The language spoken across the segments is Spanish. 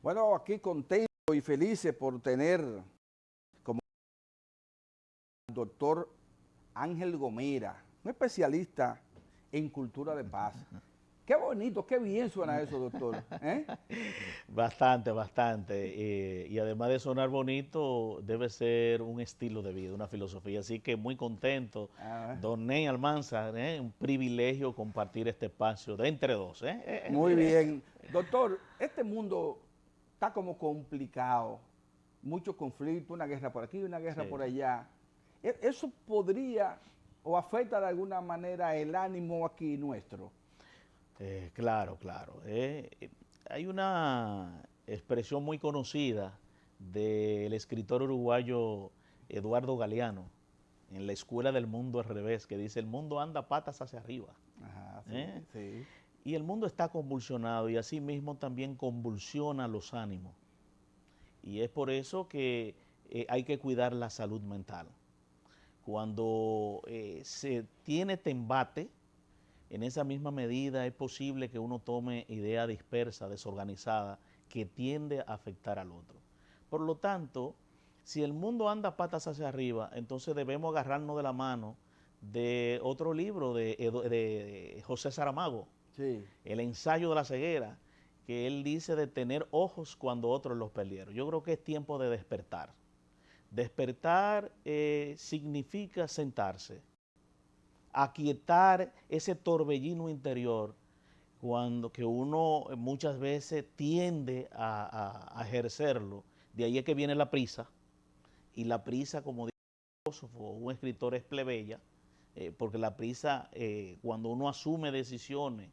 Bueno, aquí contento y felices por tener como el doctor Ángel Gomera, un especialista en cultura de paz. Qué bonito, qué bien suena eso, doctor. Bastante, bastante. Y además de sonar bonito, debe ser un estilo de vida, una filosofía. Así que muy contento, Ah, don Ney Almanzar, un privilegio compartir este espacio de entre dos. muy bien. Doctor, este mundo está como complicado, mucho conflicto, una guerra por aquí, una guerra Sí. por allá. ¿Eso podría o afecta de alguna manera el ánimo aquí nuestro? Claro, claro. Hay una expresión muy conocida del escritor uruguayo Eduardo Galeano en la Escuela del Mundo al Revés, que dice, el mundo anda patas hacia arriba. Ajá, ¿eh? sí, sí. Y el mundo está convulsionado y asimismo también convulsiona los ánimos. Y es por eso que hay que cuidar la salud mental. Cuando se tiene este embate, en esa misma medida es posible que uno tome idea dispersa, desorganizada, que tiende a afectar al otro. Por lo tanto, si el mundo anda patas hacia arriba, entonces debemos agarrarnos de la mano de otro libro de José Saramago, Sí. El ensayo de la ceguera, que él dice de tener ojos cuando otros los perdieron. Yo creo que es tiempo de despertar. Despertar significa sentarse, aquietar ese torbellino interior cuando que uno muchas veces tiende a ejercerlo. De ahí es que viene la prisa, y la prisa, como dice un filósofo, un escritor, es plebeya, porque la prisa, cuando uno asume decisiones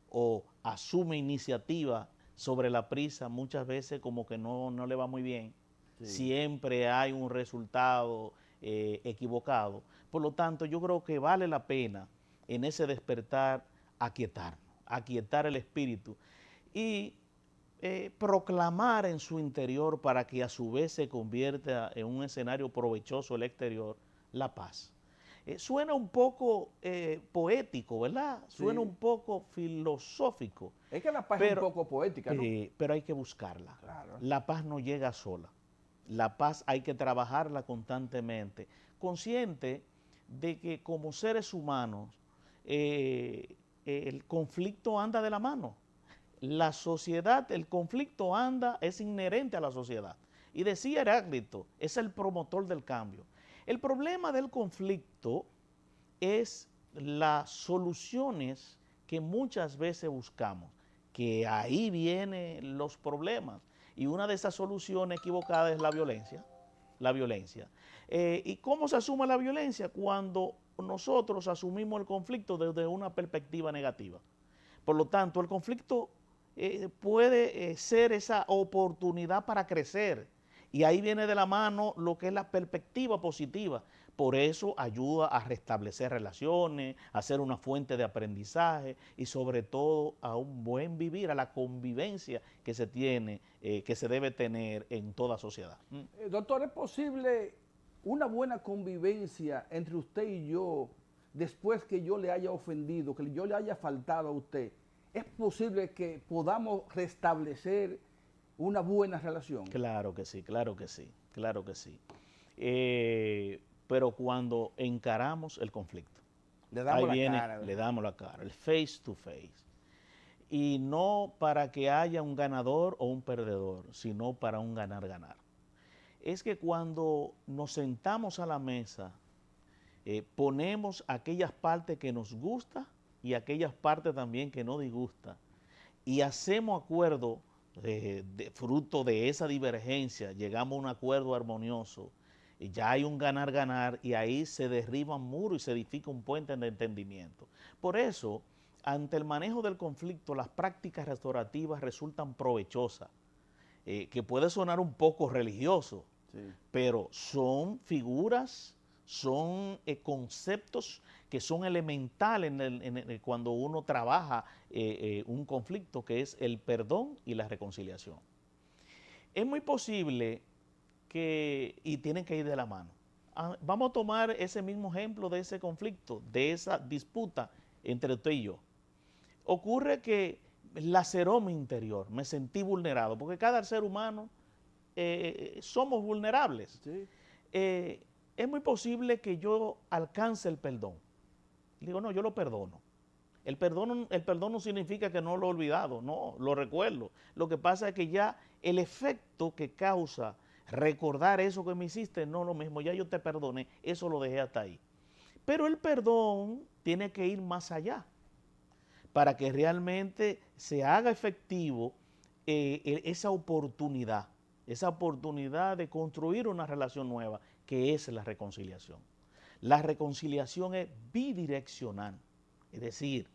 o asume iniciativa sobre la prisa, muchas veces como que no le va muy bien. Sí. Siempre hay un resultado equivocado. Por lo tanto, yo creo que vale la pena en ese despertar aquietarnos, aquietar el espíritu y proclamar en su interior, para que a su vez se convierta en un escenario provechoso el exterior, la paz. Suena un poco poético, ¿verdad? Suena Sí. un poco filosófico, Es que la paz es un pero, poco poética, ¿no? pero hay que buscarla. Claro. La paz no llega sola. La paz hay que trabajarla constantemente, consciente de que como seres humanos el conflicto anda de la mano. La sociedad, el conflicto anda, es inherente a la sociedad. Y decía Heráclito, es el promotor del cambio. El problema del conflicto es las soluciones que muchas veces buscamos, que ahí vienen los problemas. Y una de esas soluciones equivocadas es la violencia. La violencia. ¿Y cómo se asume la violencia? Cuando nosotros asumimos el conflicto desde una perspectiva negativa. Por lo tanto, el conflicto puede ser esa oportunidad para crecer. Y ahí viene de la mano lo que es la perspectiva positiva. Por eso ayuda a restablecer relaciones, a ser una fuente de aprendizaje y sobre todo a un buen vivir, a la convivencia que se tiene, que se debe tener en toda sociedad. Doctor, ¿es posible una buena convivencia entre usted y yo después que yo le haya ofendido, que yo le haya faltado a usted? ¿Es posible que podamos restablecer una buena relación? Claro que sí, claro que sí, claro que sí. Pero cuando encaramos el conflicto, Le ahí damos la viene, cara, le ¿verdad? damos la cara, el face to face. Y no para que haya un ganador o un perdedor, sino para un ganar-ganar. Es que cuando nos sentamos a la mesa, ponemos aquellas partes que nos gusta y aquellas partes también que nos disgusta, y hacemos acuerdo fruto de esa divergencia, llegamos a un acuerdo armonioso, y ya hay un ganar-ganar y ahí se derriban muros y se edifica un puente de entendimiento. Por eso, ante el manejo del conflicto, las prácticas restaurativas resultan provechosas, que puede sonar un poco religioso, Sí. pero son figuras, son conceptos que son elementales cuando uno trabaja un conflicto, que es el perdón y la reconciliación. Es muy posible y tienen que ir de la mano. Vamos a tomar ese mismo ejemplo de ese conflicto, de esa disputa entre usted y yo. Ocurre que laceró mi interior, me sentí vulnerado, porque cada ser humano somos vulnerables. Sí. Es muy posible que yo alcance el perdón. Digo, no, yo lo perdono. El perdón no significa que no lo he olvidado, no, lo recuerdo. Lo que pasa es que ya el efecto que causa recordar eso que me hiciste no es lo mismo, ya yo te perdoné, eso lo dejé hasta ahí. Pero el perdón tiene que ir más allá para que realmente se haga efectivo esa oportunidad de construir una relación nueva, que es la reconciliación. La reconciliación es bidireccional, es decir,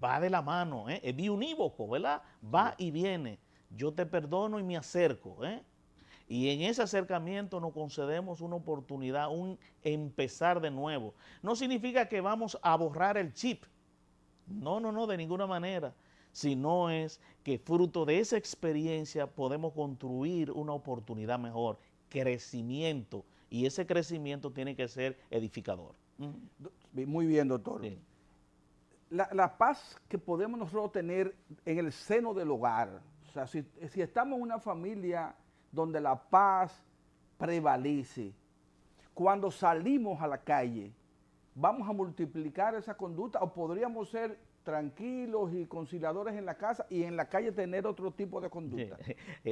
va de la mano, es biunívoco, ¿verdad? Va y viene. Yo te perdono y me acerco, y en ese acercamiento nos concedemos una oportunidad, un empezar de nuevo. No significa que vamos a borrar el chip, no, de ninguna manera, sino es que fruto de esa experiencia podemos construir una oportunidad mejor, crecimiento, y ese crecimiento tiene que ser edificador. Muy bien, doctor. Sí. La paz que podemos nosotros tener en el seno del hogar, o sea, si estamos en una familia donde la paz prevalece, cuando salimos a la calle, ¿vamos a multiplicar esa conducta o podríamos ser tranquilos y conciliadores en la casa y en la calle tener otro tipo de conducta?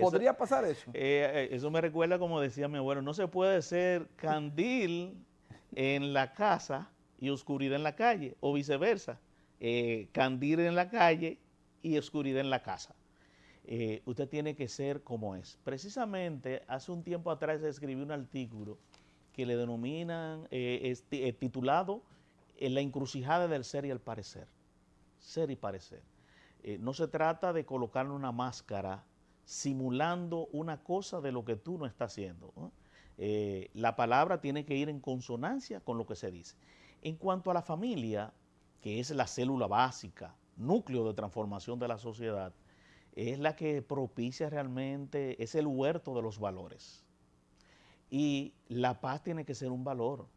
¿Podría pasar eso? Eso me recuerda, como decía mi abuelo, no se puede ser candil en la casa y oscuridad en la calle, o viceversa, candil en la calle y oscuridad en la casa. Usted tiene que ser como es. Precisamente hace un tiempo atrás escribí un artículo que le denominan, titulado La encrucijada del ser y el parecer. Ser y parecer. No se trata de colocarle una máscara simulando una cosa de lo que tú no estás haciendo, ¿no? La palabra tiene que ir en consonancia con lo que se dice. En cuanto a la familia, que es la célula básica, núcleo de transformación de la sociedad, es la que propicia realmente, es el huerto de los valores. Y la paz tiene que ser un valor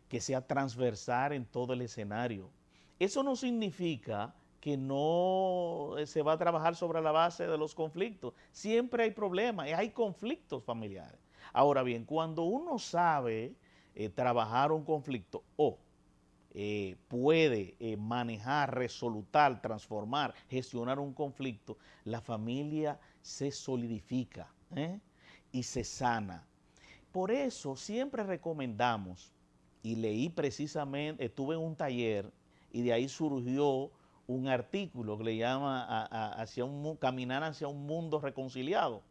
que sea transversal en todo el escenario. Eso no significa que no se va a trabajar sobre la base de los conflictos. Siempre hay problemas, hay conflictos familiares. Ahora bien, cuando uno sabe trabajar un conflicto o puede manejar, resolutar, transformar, gestionar un conflicto, la familia se solidifica y se sana. Por eso siempre recomendamos, y leí precisamente, estuve en un taller y de ahí surgió un artículo que le llama Caminar hacia un mundo reconciliado.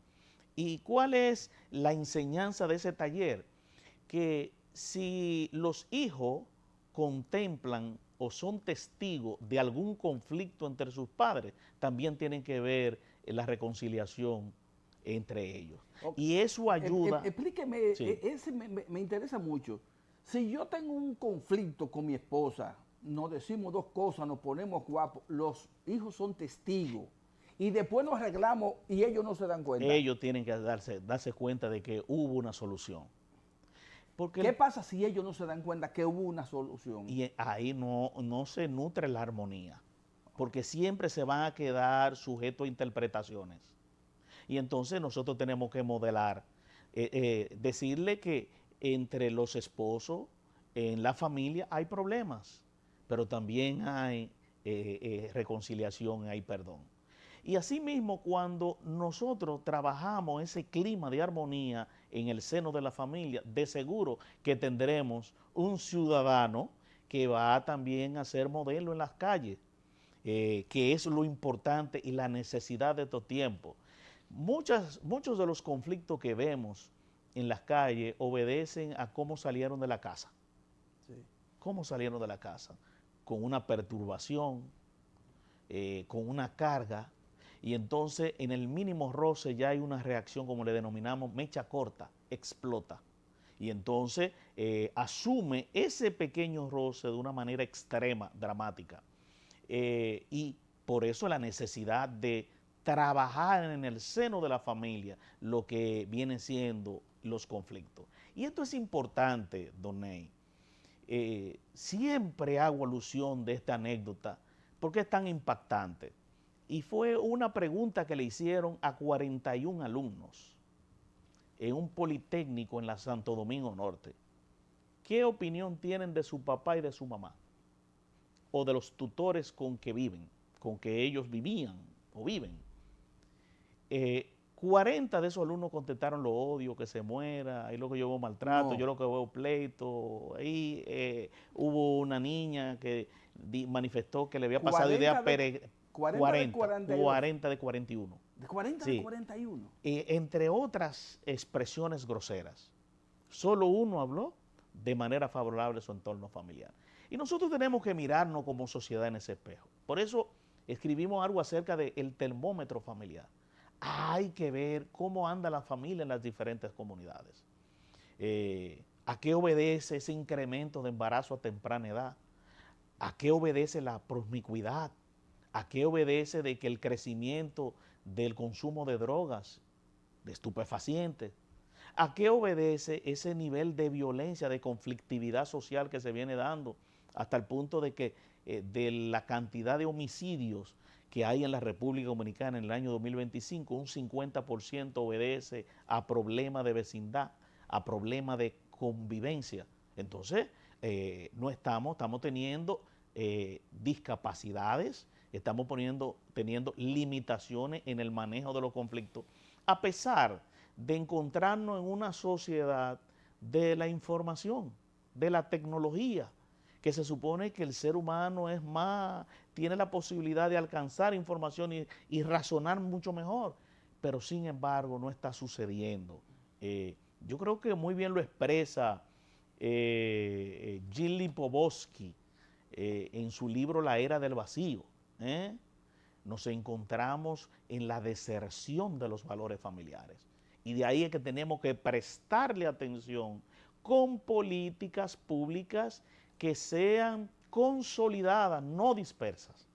¿Y cuál es la enseñanza de ese taller? Que si los hijos contemplan o son testigos de algún conflicto entre sus padres, también tienen que ver la reconciliación entre ellos. Okay. Y eso ayuda... Explíqueme, sí. Ese me interesa mucho. Si yo tengo un conflicto con mi esposa, nos decimos dos cosas, nos ponemos guapos, los hijos son testigos, y después nos arreglamos y ellos no se dan cuenta. Ellos tienen que darse cuenta de que hubo una solución. Porque ¿qué pasa si ellos no se dan cuenta que hubo una solución? Y ahí no se nutre la armonía, porque siempre se van a quedar sujetos a interpretaciones. Y entonces nosotros tenemos que modelar, decirle que entre los esposos, en la familia, hay problemas, pero también hay reconciliación, hay perdón. Y asimismo, cuando nosotros trabajamos ese clima de armonía en el seno de la familia, de seguro que tendremos un ciudadano que va también a ser modelo en las calles, que es lo importante y la necesidad de estos tiempos. Muchos de los conflictos que vemos en las calles obedecen a cómo salieron de la casa. Sí. ¿Cómo salieron de la casa? Con una perturbación, con una carga. Y entonces en el mínimo roce ya hay una reacción, como le denominamos, mecha corta, explota. Y entonces asume ese pequeño roce de una manera extrema, dramática. Y por eso la necesidad de trabajar en el seno de la familia lo que vienen siendo los conflictos. Y esto es importante, don Ney. Siempre hago alusión de esta anécdota porque es tan impactante. y fue una pregunta que le hicieron a 41 alumnos en un politécnico en la Santo Domingo Norte. ¿Qué opinión tienen de su papá y de su mamá? O de los tutores con que viven, con que ellos vivían o viven. 40 de esos alumnos contestaron: lo odio, que se muera, ahí lo que yo veo maltrato, No. yo lo que veo pleito. Ahí hubo una niña que manifestó que le había pasado 40 idea de 40 de 42. 40 de 41. De 40 de Sí. 41. Entre otras expresiones groseras. Solo uno habló de manera favorable a su entorno familiar. Y nosotros tenemos que mirarnos como sociedad en ese espejo. Por eso escribimos algo acerca del termómetro familiar. Hay que ver cómo anda la familia en las diferentes comunidades. ¿A qué obedece ese incremento de embarazo a temprana edad? ¿A qué obedece la promiscuidad? ¿A qué obedece de que el crecimiento del consumo de drogas, de estupefacientes? ¿A qué obedece ese nivel de violencia, de conflictividad social que se viene dando hasta el punto de que de la cantidad de homicidios que hay en la República Dominicana en el año 2025, un 50% obedece a problemas de vecindad, a problemas de convivencia? Entonces, no estamos teniendo discapacidades, estamos teniendo limitaciones en el manejo de los conflictos, a pesar de encontrarnos en una sociedad de la información, de la tecnología, que se supone que el ser humano es más, tiene la posibilidad de alcanzar información y razonar mucho mejor, pero sin embargo no está sucediendo. Yo creo que muy bien lo expresa Jill Lipovetsky en su libro La Era del Vacío. Nos encontramos en la deserción de los valores familiares. Y de ahí es que tenemos que prestarle atención con políticas públicas que sean consolidadas, no dispersas.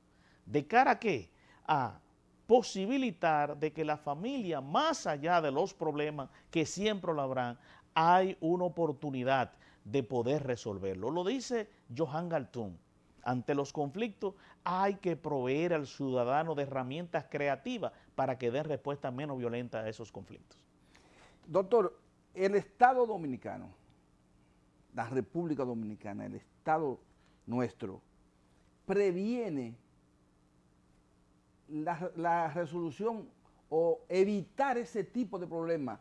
¿De cara a qué? A posibilitar de que la familia, más allá de los problemas que siempre lo habrán, hay una oportunidad de poder resolverlo. Lo dice Johan Galtung. Ante los conflictos hay que proveer al ciudadano de herramientas creativas para que den respuesta menos violenta a esos conflictos. Doctor, el Estado Dominicano, la República Dominicana, el Estado nuestro, previene la resolución o evitar ese tipo de problemas,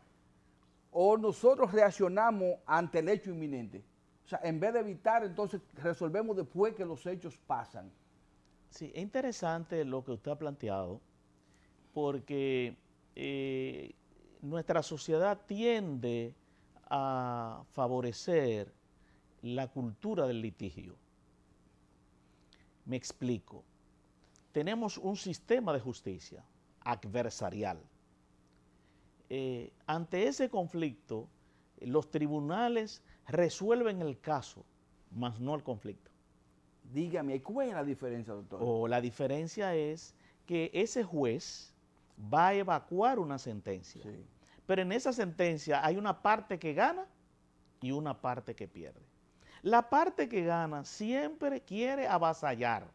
o nosotros reaccionamos ante el hecho inminente. O sea, en vez de evitar, entonces resolvemos después que los hechos pasan. Sí, es interesante lo que usted ha planteado, porque nuestra sociedad tiende a favorecer la cultura del litigio. Me explico. Tenemos un sistema de justicia adversarial. Ante ese conflicto, los tribunales resuelven el caso, mas no el conflicto. Dígame, ¿cuál es la diferencia, doctor? O la diferencia es que ese juez va a evacuar una sentencia, Sí. pero en esa sentencia hay una parte que gana y una parte que pierde. La parte que gana siempre quiere avasallar.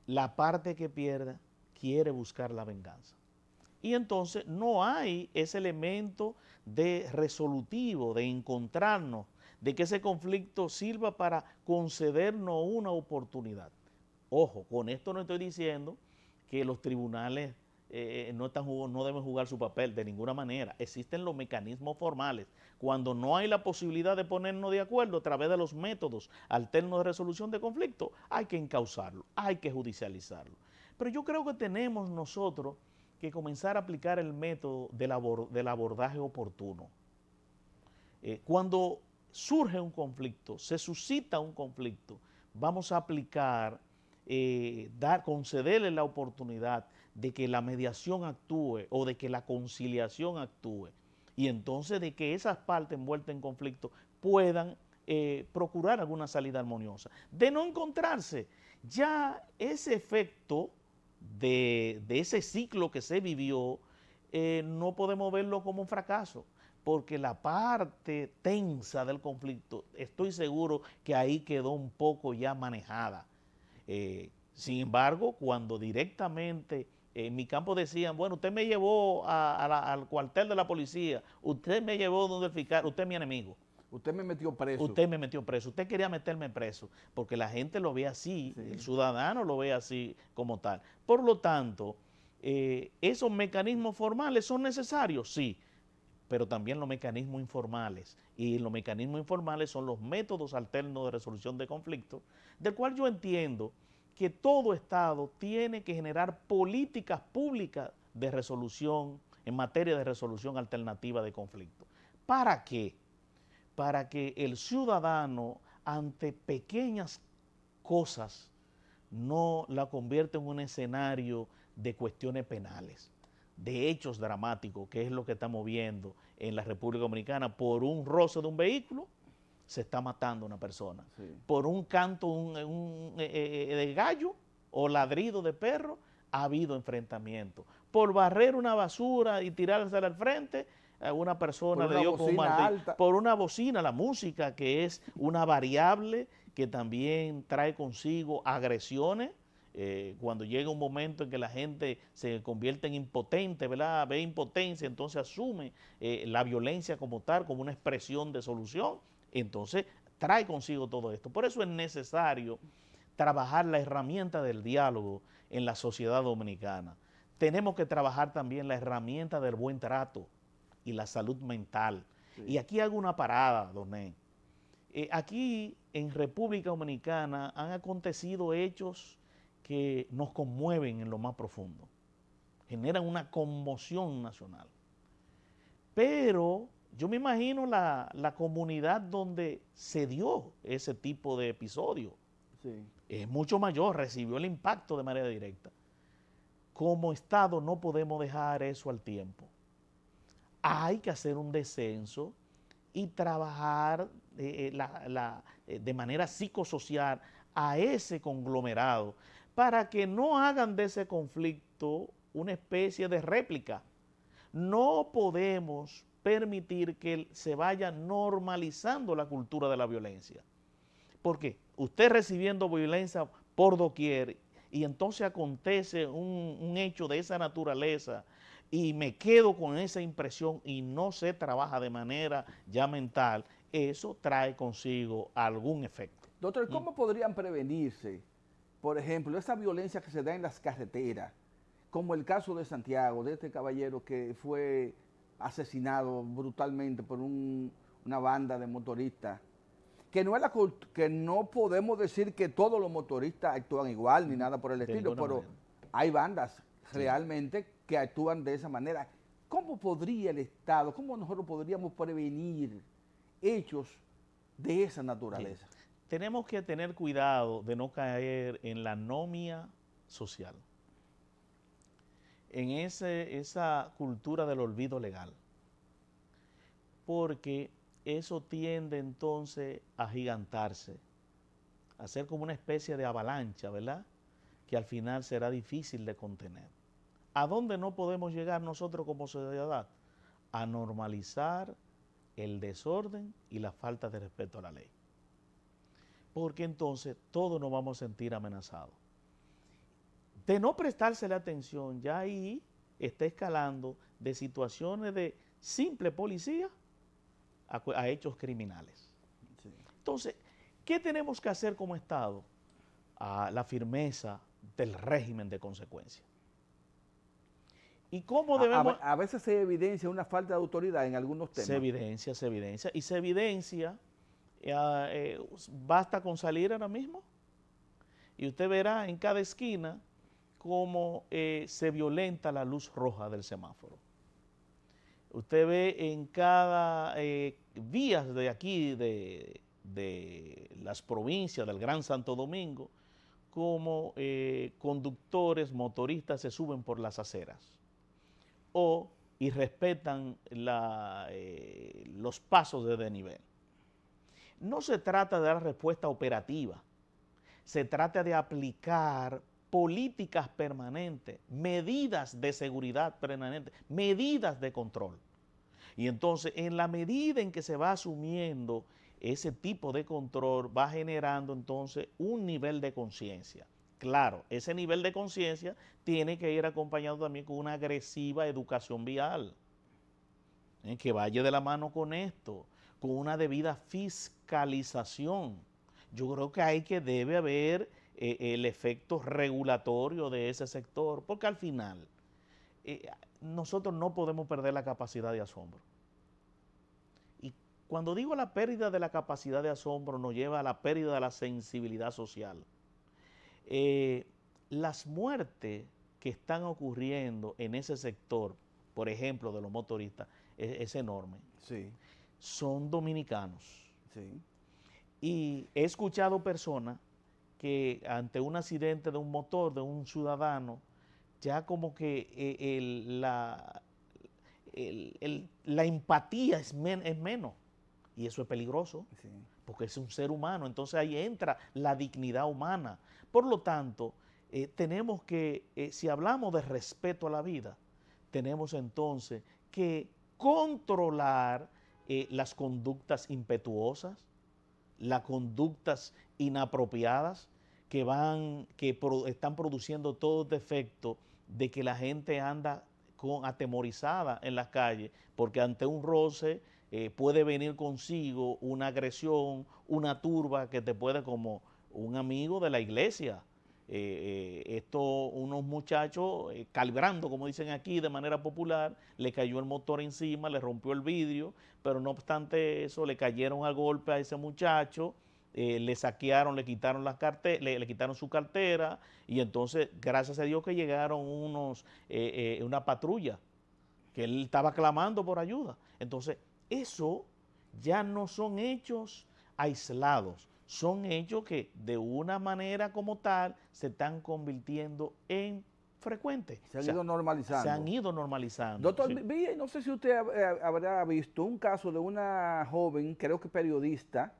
La parte que pierde quiere buscar la venganza. Y entonces no hay ese elemento de resolutivo, de encontrarnos, de que ese conflicto sirva para concedernos una oportunidad. Ojo, con esto no estoy diciendo que los tribunales no deben jugar su papel de ninguna manera. Existen los mecanismos formales. Cuando no hay la posibilidad de ponernos de acuerdo a través de los métodos alternos de resolución de conflicto, hay que encauzarlo, hay que judicializarlo. Pero yo creo que tenemos nosotros que comenzar a aplicar el método del abordaje oportuno. Cuando surge un conflicto, se suscita un conflicto, vamos a aplicar, concederle la oportunidad de que la mediación actúe o de que la conciliación actúe, y entonces de que esas partes envueltas en conflicto puedan procurar alguna salida armoniosa. De no encontrarse, ya ese efecto de ese ciclo que se vivió, no podemos verlo como un fracaso, porque la parte tensa del conflicto, estoy seguro que ahí quedó un poco ya manejada. Sin embargo, cuando directamente en mi campo decían, bueno, usted me llevó al cuartel de la policía, usted me llevó donde el fiscal, usted es mi enemigo. Usted me metió preso. Usted me metió preso, usted quería meterme preso, porque la gente lo ve así, Sí. el ciudadano lo ve así como tal. Por lo tanto, esos mecanismos formales son necesarios, sí, pero también los mecanismos informales. Y los mecanismos informales son los métodos alternos de resolución de conflictos, del cual yo entiendo que todo Estado tiene que generar políticas públicas de resolución, en materia de resolución alternativa de conflictos. ¿Para qué? Para que el ciudadano, ante pequeñas cosas, no la convierta en un escenario de cuestiones penales, de hechos dramáticos, que es lo que estamos viendo en la República Dominicana. Por un roce de un vehículo se está matando a una persona. Sí. Por un canto de gallo o ladrido de perro ha habido enfrentamiento. Por barrer una basura y tirársela al frente, a una persona le dio con un martillo. Por una bocina, la música, que es una variable que también trae consigo agresiones. Cuando llega un momento en que la gente se convierte en impotente, ¿verdad? Ve impotencia, entonces asume la violencia como tal, como una expresión de solución, entonces trae consigo todo esto. Por eso es necesario trabajar la herramienta del diálogo en la sociedad dominicana. Tenemos que trabajar también la herramienta del buen trato y la salud mental. Sí. Y aquí hago una parada, don Ney. Aquí en República Dominicana han acontecido hechos que nos conmueven en lo más profundo, generan una conmoción nacional. Pero yo me imagino la comunidad donde se dio ese tipo de episodio. Sí. Es mucho mayor, recibió el impacto de manera directa. Como Estado no podemos dejar eso al tiempo. Hay que hacer un descenso y trabajar de manera psicosocial a ese conglomerado para que no hagan de ese conflicto una especie de réplica. No podemos permitir que se vaya normalizando la cultura de la violencia. Porque usted recibiendo violencia por doquier y entonces acontece un hecho de esa naturaleza y me quedo con esa impresión y no se trabaja de manera ya mental, eso trae consigo algún efecto. Doctor, ¿cómo podrían prevenirse, por ejemplo, esa violencia que se da en las carreteras, como el caso de Santiago, de este caballero que fue asesinado brutalmente por una banda de motoristas? Que no podemos decir que todos los motoristas actúan igual ni nada por el estilo, pero hay bandas realmente que actúan de esa manera. ¿Cómo podría el Estado, cómo nosotros podríamos prevenir hechos de esa naturaleza? Sí. Tenemos que tener cuidado de no caer en la anomia social, en esa cultura del olvido legal, porque eso tiende entonces a agigantarse, a ser como una especie de avalancha, ¿verdad? Que al final será difícil de contener. ¿A dónde no podemos llegar nosotros como sociedad? A normalizar el desorden y la falta de respeto a la ley. Porque entonces todos nos vamos a sentir amenazados. De no prestarse la atención, ya ahí está escalando de situaciones de simple policía a hechos criminales. Sí. Entonces, ¿qué tenemos que hacer como Estado? La firmeza del régimen de consecuencia. ¿Y cómo debemos...? A veces se evidencia una falta de autoridad en algunos temas. Se evidencia. Y se evidencia, basta con salir ahora mismo y usted verá en cada esquina cómo se violenta la luz roja del semáforo. Usted ve en cada vías de aquí, de las provincias del Gran Santo Domingo, como conductores, motoristas se suben por las aceras o irrespetan los pasos de desnivel. No se trata de dar respuesta operativa, se trata de aplicar políticas permanentes, medidas de seguridad permanente, medidas de control. Y entonces, en la medida en que se va asumiendo ese tipo de control, va generando entonces un nivel de conciencia. Claro, ese nivel de conciencia tiene que ir acompañado también con una agresiva educación vial, que vaya de la mano con esto, con una debida fiscalización. Yo creo que debe haber el efecto regulatorio de ese sector, porque al final nosotros no podemos perder la capacidad de asombro. Y cuando digo la pérdida de la capacidad de asombro, nos lleva a la pérdida de la sensibilidad social. Las muertes que están ocurriendo en ese sector, por ejemplo, de los motoristas, es enorme. Sí. Son dominicanos. Sí. Y he escuchado personas que ante un accidente de un motor, de un ciudadano, ya como que la empatía es menos. Y eso es peligroso, Sí. porque es un ser humano. Entonces ahí entra la dignidad humana. Por lo tanto, tenemos que, si hablamos de respeto a la vida, tenemos entonces que controlar las conductas impetuosas, las conductas inapropiadas que están produciendo todo defecto de que la gente anda atemorizada en las calles, porque ante un roce puede venir consigo una agresión, una turba que te puede, como un amigo de la iglesia, unos muchachos calibrando, como dicen aquí de manera popular, le cayó el motor encima, le rompió el vidrio, pero no obstante eso le cayeron a golpe a ese muchacho, le saquearon, le quitaron le quitaron su cartera, y entonces gracias a Dios que llegaron una patrulla, que él estaba clamando por ayuda. Entonces eso ya no son hechos aislados, son hechos que de una manera como tal se están convirtiendo en frecuentes. Se han ido normalizando. Se han ido normalizando. Doctor, Sí. no sé si usted habrá visto un caso de una joven, creo que periodista,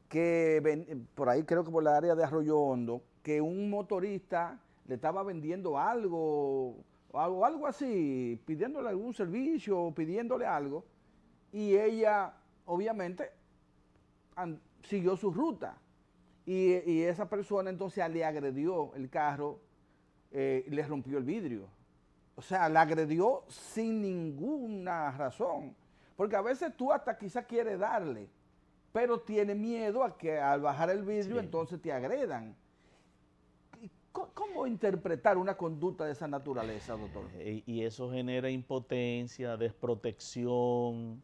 que por ahí, creo que por la área de Arroyo Hondo, que un motorista le estaba vendiendo algo así, pidiéndole algún servicio, pidiéndole algo, y ella obviamente siguió su ruta. Y esa persona entonces le agredió el carro, le rompió el vidrio. O sea, la agredió sin ninguna razón. Porque a veces tú hasta quizás quieres darle, pero tiene miedo a que al bajar el vidrio entonces te agredan. ¿Cómo interpretar una conducta de esa naturaleza, doctor? Y eso genera impotencia, desprotección,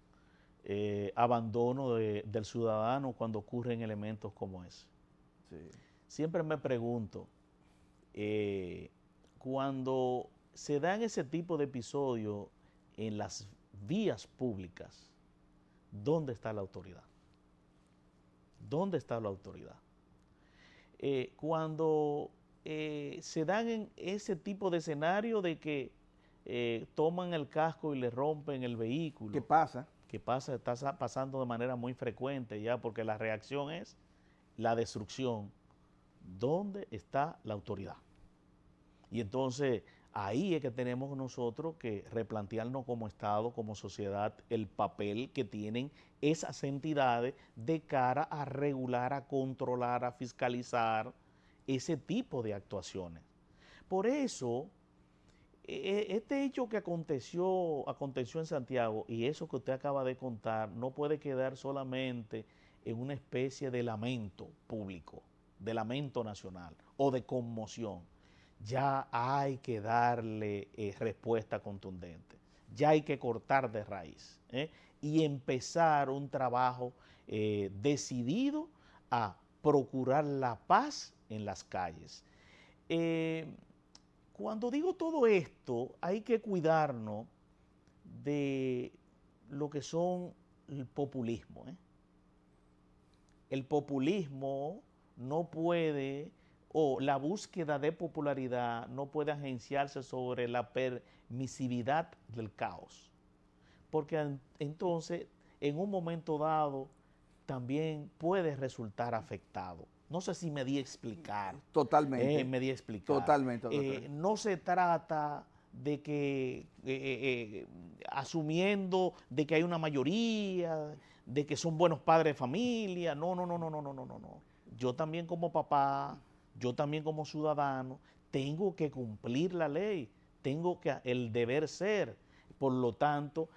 abandono del ciudadano cuando ocurren elementos como ese. Sí. Siempre me pregunto, cuando se dan ese tipo de episodios en las vías públicas, ¿dónde está la autoridad? ¿Dónde está la autoridad? Cuando se dan en ese tipo de escenario de que toman el casco y le rompen el vehículo. ¿Qué pasa? Está pasando de manera muy frecuente ya, porque la reacción es la destrucción. ¿Dónde está la autoridad? Y entonces ahí es que tenemos nosotros que replantearnos como Estado, como sociedad, el papel que tienen esas entidades de cara a regular, a controlar, a fiscalizar ese tipo de actuaciones. Por eso, este hecho que aconteció en Santiago y eso que usted acaba de contar no puede quedar solamente en una especie de lamento público, de lamento nacional o de conmoción. Ya hay que darle respuesta contundente, ya hay que cortar de raíz y empezar un trabajo decidido a procurar la paz en las calles. Cuando digo todo esto, hay que cuidarnos de lo que son el populismo. El populismo no puede, o la búsqueda de popularidad no puede agenciarse sobre la permisividad del caos. Porque entonces, en un momento dado, también puede resultar afectado. No sé si me di a explicar. Totalmente. Me di a explicar. Totalmente. No se trata de que, asumiendo de que hay una mayoría, de que son buenos padres de familia. No. Yo también como papá yo también como ciudadano tengo que cumplir la ley, tengo que el deber ser. Por lo tanto,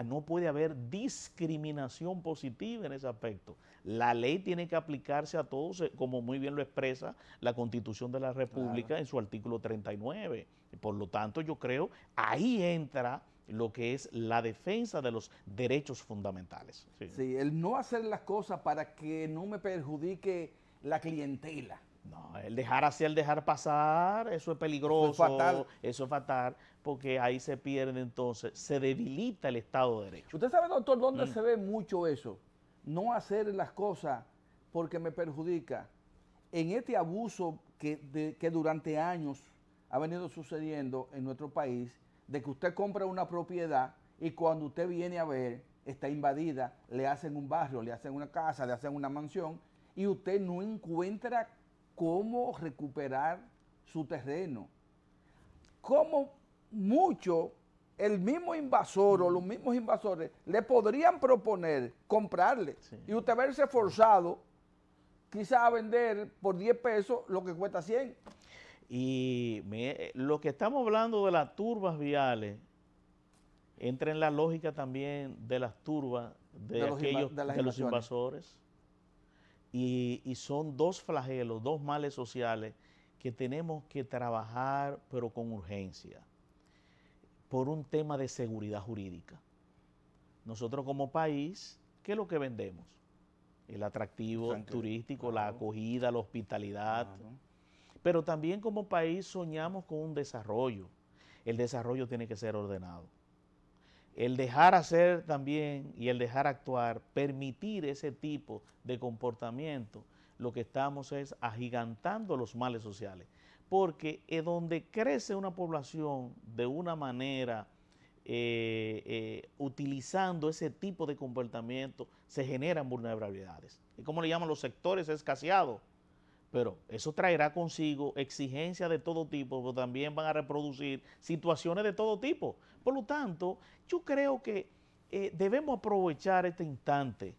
no puede haber discriminación positiva en ese aspecto. La ley tiene que aplicarse a todos, como muy bien lo expresa la Constitución de la República, claro, en su artículo 39. Por lo tanto, yo creo, ahí entra lo que es la defensa de los derechos fundamentales. Sí, sí, el no hacer las cosas para que no me perjudique la clientela. No, el dejar hacer, el dejar pasar, eso es peligroso, eso es fatal, porque ahí se pierde entonces, se debilita el Estado de Derecho. ¿Usted sabe, doctor, dónde se ve mucho eso? No hacer las cosas porque me perjudica. En este abuso que durante años ha venido sucediendo en nuestro país, de que usted compra una propiedad y cuando usted viene a ver, está invadida, le hacen un barrio, le hacen una casa, le hacen una mansión, y usted no encuentra cómo recuperar su terreno. Como mucho el mismo invasor o los mismos invasores le podrían proponer comprarle, sí, y usted verse forzado quizá a vender por 10 pesos lo que cuesta 100. Y lo que estamos hablando de las turbas viales entra en la lógica también de las turbas de los invasores. Y son dos flagelos, dos males sociales que tenemos que trabajar, pero con urgencia, por un tema de seguridad jurídica. Nosotros como país, ¿qué es lo que vendemos? El atractivo turístico, claro, la acogida, la hospitalidad. Claro. Pero también como país soñamos con un desarrollo. El desarrollo tiene que ser ordenado. El dejar hacer también y el dejar actuar, permitir ese tipo de comportamiento, lo que estamos es agigantando los males sociales. Porque donde crece una población de una manera, utilizando ese tipo de comportamiento, se generan vulnerabilidades. ¿Y cómo le llaman los sectores escaseados? Pero eso traerá consigo exigencias de todo tipo, pero también van a reproducir situaciones de todo tipo. Por lo tanto, yo creo que debemos aprovechar este instante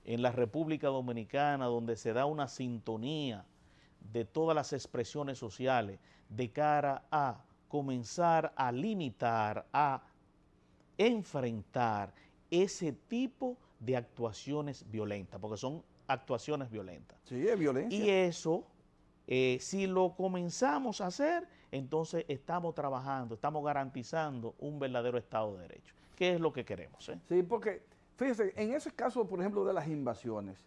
en la República Dominicana, donde se da una sintonía de todas las expresiones sociales de cara a comenzar a limitar, a enfrentar ese tipo de actuaciones violentas, porque son actuaciones violentas. Sí, es violencia. Y eso, si lo comenzamos a hacer, entonces estamos trabajando, estamos garantizando un verdadero Estado de Derecho, que es lo que queremos. Sí, porque, fíjese, en ese caso, por ejemplo, de las invasiones,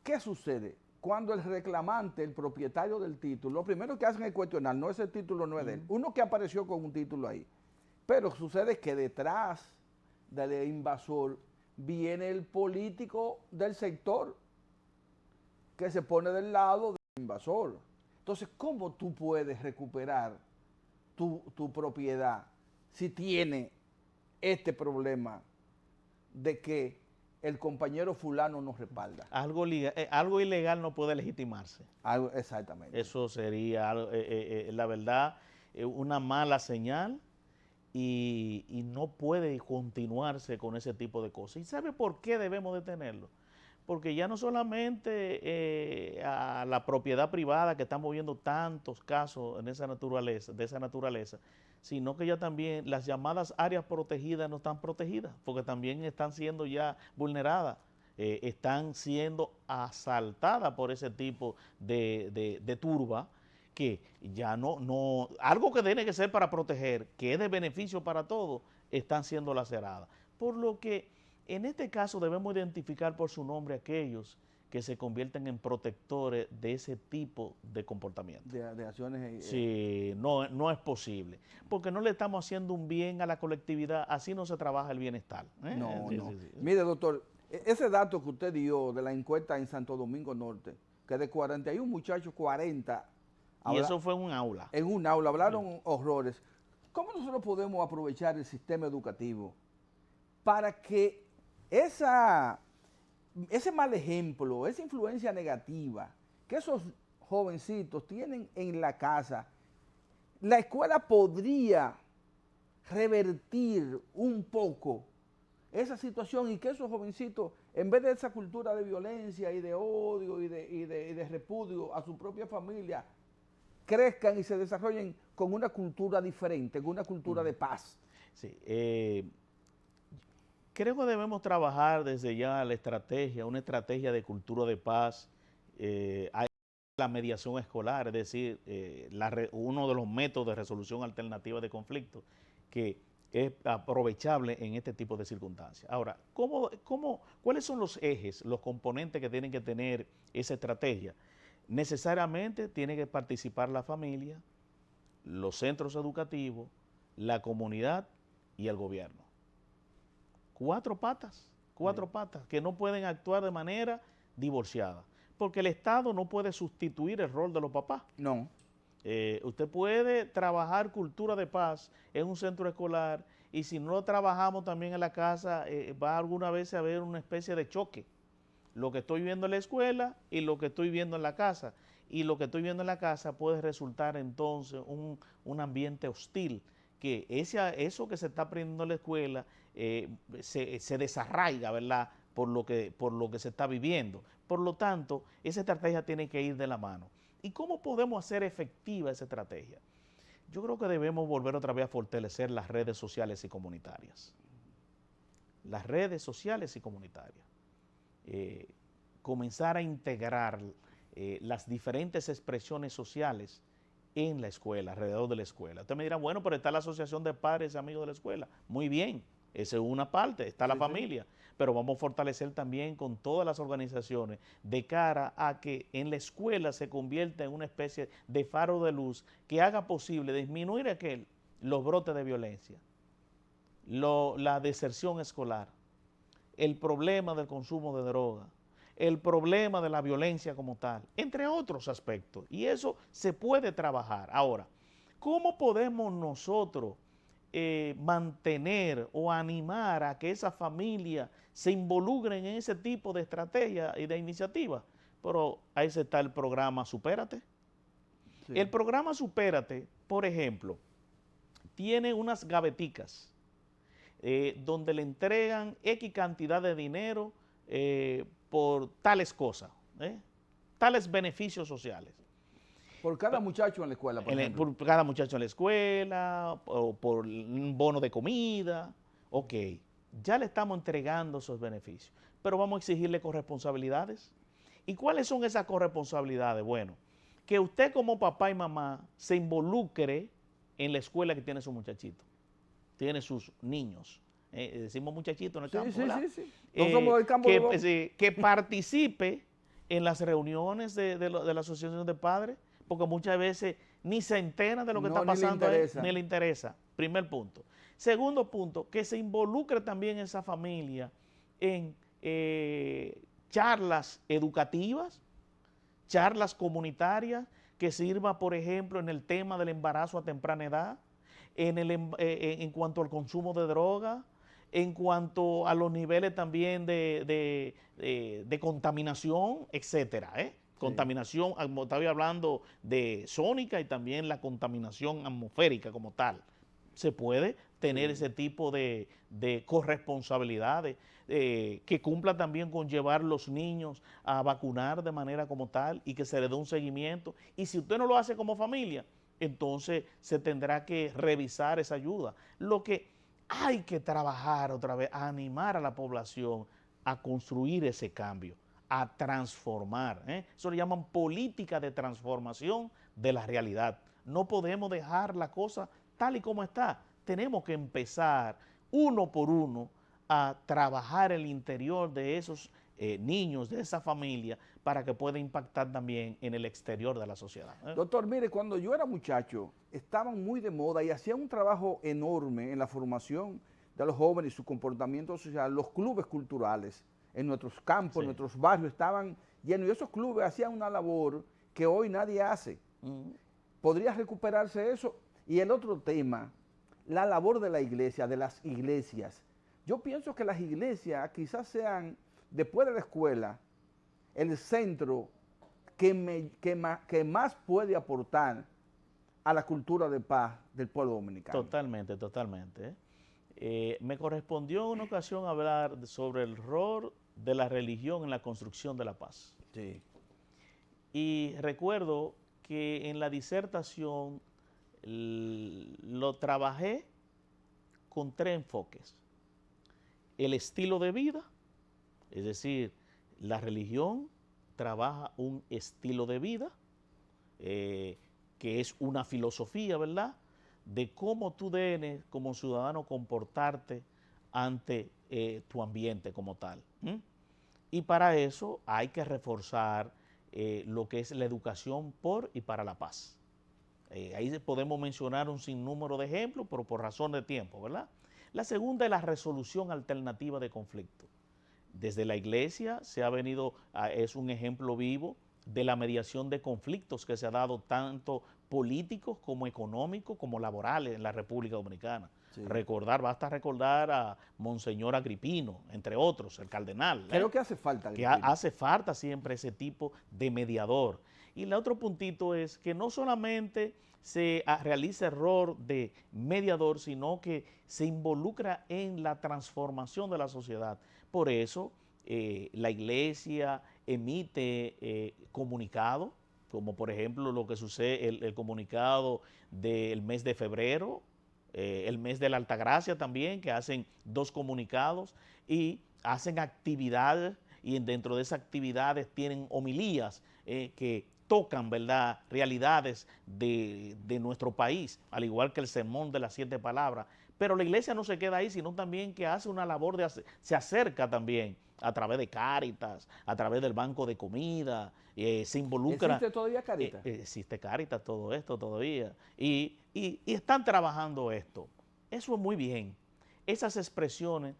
¿qué sucede? Cuando el reclamante, el propietario del título, lo primero que hacen es cuestionar, no, ese título no es de él. Uno que apareció con un título ahí. Pero sucede que detrás del invasor viene el político del sector que se pone del lado del invasor. Entonces, ¿cómo tú puedes recuperar tu propiedad si tiene este problema de que el compañero fulano nos respalda? Algo ilegal no puede legitimarse. Exactamente. Eso sería, la verdad, una mala señal y no puede continuarse con ese tipo de cosas. ¿Y sabe por qué debemos detenerlo? Porque ya no solamente a la propiedad privada, que estamos viendo tantos casos de esa naturaleza, sino que ya también las llamadas áreas protegidas no están protegidas, porque también están siendo ya vulneradas, están siendo asaltadas por ese tipo de turba, que ya algo que tiene que ser para proteger, que es de beneficio para todos, están siendo laceradas. Por lo que en este caso debemos identificar por su nombre aquellos que se convierten en protectores de ese tipo de comportamiento. De acciones. Sí, no es posible, porque no le estamos haciendo un bien a la colectividad, así no se trabaja el bienestar. No, sí, no. Sí. Mire, doctor, ese dato que usted dio de la encuesta en Santo Domingo Norte, que de 41 muchachos, 40... Y eso fue en un aula. En un aula, hablaron horrores. ¿Cómo nosotros podemos aprovechar el sistema educativo para que ese mal ejemplo, esa influencia negativa que esos jovencitos tienen en la casa, la escuela podría revertir un poco esa situación y que esos jovencitos en vez de esa cultura de violencia y de odio y de repudio a su propia familia, crezcan y se desarrollen con una cultura diferente, con una cultura de paz. Sí, creo que debemos trabajar desde ya la estrategia, una estrategia de cultura de paz. Hay la mediación escolar, es decir, uno de los métodos de resolución alternativa de conflictos que es aprovechable en este tipo de circunstancias. Ahora, ¿cuáles son los ejes, los componentes que tienen que tener esa estrategia? Necesariamente tiene que participar la familia, los centros educativos, la comunidad y el gobierno. Cuatro patas que no pueden actuar de manera divorciada, porque el Estado no puede sustituir el rol de los papás. No. Usted puede trabajar cultura de paz en un centro escolar y si no lo trabajamos también en la casa, va alguna vez a haber una especie de choque. Lo que estoy viendo en la escuela y lo que estoy viendo en la casa. Y lo que estoy viendo en la casa puede resultar entonces un ambiente hostil, que eso que se está aprendiendo en la escuela se desarraiga, ¿verdad?, por lo que se está viviendo. Por lo tanto, esa estrategia tiene que ir de la mano. ¿Y cómo podemos hacer efectiva esa estrategia? Yo creo que debemos volver otra vez a fortalecer las redes sociales y comunitarias. Las redes sociales y comunitarias. Comenzar a integrar las diferentes expresiones sociales en la escuela, alrededor de la escuela. Usted me dirá, bueno, pero está la asociación de padres y amigos de la escuela. Muy bien, esa es una parte, está la familia. Pero vamos a fortalecer también con todas las organizaciones de cara a que en la escuela se convierta en una especie de faro de luz que haga posible disminuir los brotes de violencia, la deserción escolar, el problema del consumo de droga, el problema de la violencia como tal, entre otros aspectos. Y eso se puede trabajar. Ahora, ¿cómo podemos nosotros mantener o animar a que esa familia se involucren en ese tipo de estrategia y de iniciativa? Pero ahí está el programa Supérate. Sí. El programa Supérate, por ejemplo, tiene unas gaveticas donde le entregan X cantidad de dinero por tales cosas, tales beneficios sociales. Por cada muchacho en la escuela, por ejemplo. Por cada muchacho en la escuela, o por un bono de comida. Ok, ya le estamos entregando esos beneficios, pero vamos a exigirle corresponsabilidades. ¿Y cuáles son esas corresponsabilidades? Bueno, que usted como papá y mamá se involucre en la escuela que tiene su muchachito, tiene sus niños. Decimos muchachito en el campo, ¿verdad? Sí. No somos del campo que participe en las reuniones de la asociación de padres, porque muchas veces ni se entera de lo que está pasando ahí, ni le interesa. Primer punto. Segundo punto, que se involucre también esa familia en charlas educativas, charlas comunitarias, que sirva, por ejemplo, en el tema del embarazo a temprana edad, en cuanto al consumo de droga, en cuanto a los niveles también de contaminación, etcétera, Contaminación, estaba hablando de sónica y también la contaminación atmosférica como tal. Se puede tener ese tipo de corresponsabilidades que cumpla también con llevar los niños a vacunar de manera como tal y que se le dé un seguimiento. Y si usted no lo hace como familia, entonces se tendrá que revisar esa ayuda. Lo que hay que trabajar otra vez, a animar a la población a construir ese cambio, a transformar. Eso le llaman política de transformación de la realidad. No podemos dejar la cosa tal y como está. Tenemos que empezar uno por uno a trabajar el interior de esos niños, de esa familia, para que pueda impactar también en el exterior de la sociedad. Doctor, mire, cuando yo era muchacho, estaban muy de moda y hacían un trabajo enorme en la formación de los jóvenes y su comportamiento social, los clubes culturales en nuestros campos, en nuestros barrios, estaban llenos. Y esos clubes hacían una labor que hoy nadie hace. ¿Podría recuperarse eso? Y el otro tema, la labor de la iglesia, de las iglesias. Yo pienso que las iglesias quizás sean, después de la escuela, el centro que más puede aportar a la cultura de paz del pueblo dominicano. Totalmente. Me correspondió en una ocasión hablar sobre el rol de la religión en la construcción de la paz. Sí. Y recuerdo que en la disertación lo trabajé con 3 enfoques. El estilo de vida, es decir, la religión trabaja un estilo de vida, que es una filosofía, ¿verdad?, de cómo tú debes como ciudadano comportarte ante tu ambiente como tal. Y para eso hay que reforzar lo que es la educación por y para la paz. Ahí podemos mencionar un sinnúmero de ejemplos, pero por razón de tiempo, ¿verdad? La segunda es la resolución alternativa de conflictos. Desde la iglesia se ha venido, es un ejemplo vivo de la mediación de conflictos que se ha dado tanto políticos como económicos como laborales en la República Dominicana. Sí. Basta recordar a Monseñor Agripino, entre otros, el cardenal. Creo que hace falta. Agripino. Que hace falta siempre ese tipo de mediador. Y el otro puntito es que no solamente se realiza el rol de mediador, sino que se involucra en la transformación de la sociedad. Por eso la iglesia emite comunicados, como por ejemplo lo que sucede, el comunicado del mes de febrero, el mes de la Altagracia también, que hacen 2 comunicados y hacen actividades, y dentro de esas actividades tienen homilías que tocan, ¿verdad?, realidades de nuestro país, al igual que el sermón de las 7 palabras. Pero la iglesia no se queda ahí, sino también que hace una labor se acerca también a través de Cáritas, a través del banco de comida, se involucra. ¿Existe todavía Cáritas? Existe Cáritas, todo esto todavía. Y están trabajando esto. Eso es muy bien. Esas expresiones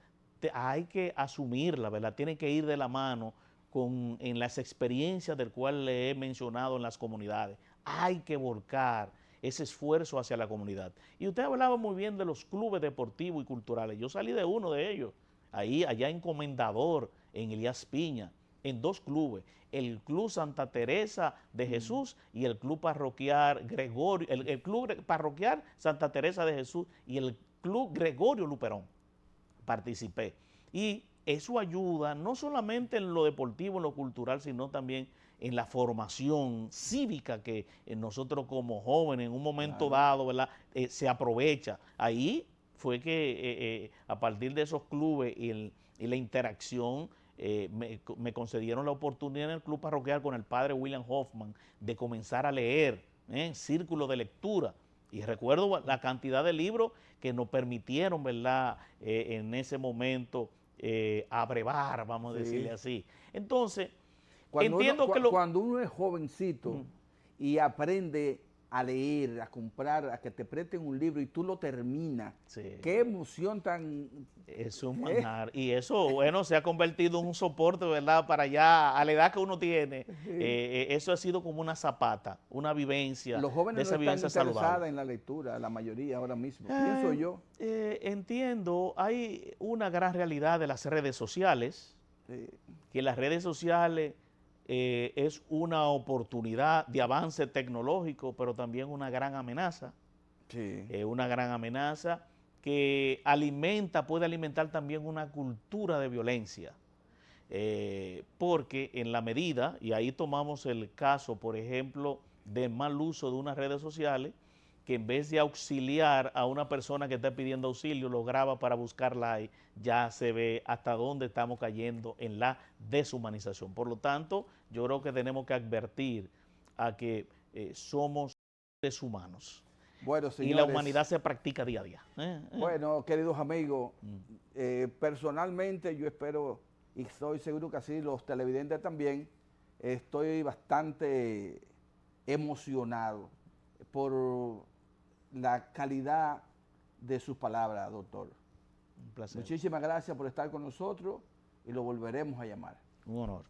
hay que asumirlas, ¿verdad? Tienen que ir de la mano en las experiencias del cual le he mencionado en las comunidades. Hay que volcar ese esfuerzo hacia la comunidad. Y usted hablaba muy bien de los clubes deportivos y culturales. Yo salí de uno de ellos, allá en Comendador, en Elías Piña, en 2 clubes, el Club Santa Teresa de Jesús y el Club Parroquial Gregorio, el Club Parroquial Santa Teresa de Jesús y el Club Gregorio Luperón. Participé. Y eso ayuda no solamente en lo deportivo, en lo cultural, sino también en la formación cívica que nosotros como jóvenes en un momento dado, ¿verdad?, se aprovecha. Ahí fue que a partir de esos clubes y la interacción me concedieron la oportunidad en el club parroquial con el padre William Hoffman de comenzar a leer, círculo de lectura. Y recuerdo la cantidad de libros que nos permitieron, ¿verdad?, en ese momento abrevar, vamos a decirle así. Entonces, cuando uno es jovencito y aprende a leer, a comprar, a que te presten un libro y tú lo terminas, qué emoción tan... Es un manjar. Y eso, bueno, se ha convertido en un soporte, ¿verdad?, para ya, a la edad que uno tiene. Eso ha sido como una zapata, una vivencia. Los jóvenes no están interesados en la lectura, la mayoría ahora mismo, pienso yo. Entiendo, hay una gran realidad de las redes sociales, que las redes sociales es una oportunidad de avance tecnológico, pero también una gran amenaza. Una gran amenaza que puede alimentar también una cultura de violencia. Porque en la medida, y ahí tomamos el caso, por ejemplo, del mal uso de unas redes sociales, que en vez de auxiliar a una persona que está pidiendo auxilio, lo graba para buscar like, ya se ve hasta dónde estamos cayendo en la deshumanización. Por lo tanto, yo creo que tenemos que advertir a que somos seres humanos. Bueno, señores, y la humanidad se practica día a día. Bueno, queridos amigos, personalmente yo espero, y estoy seguro que así los televidentes también, estoy bastante emocionado por la calidad de sus palabras, doctor. Un placer. Muchísimas gracias por estar con nosotros y lo volveremos a llamar. Un honor.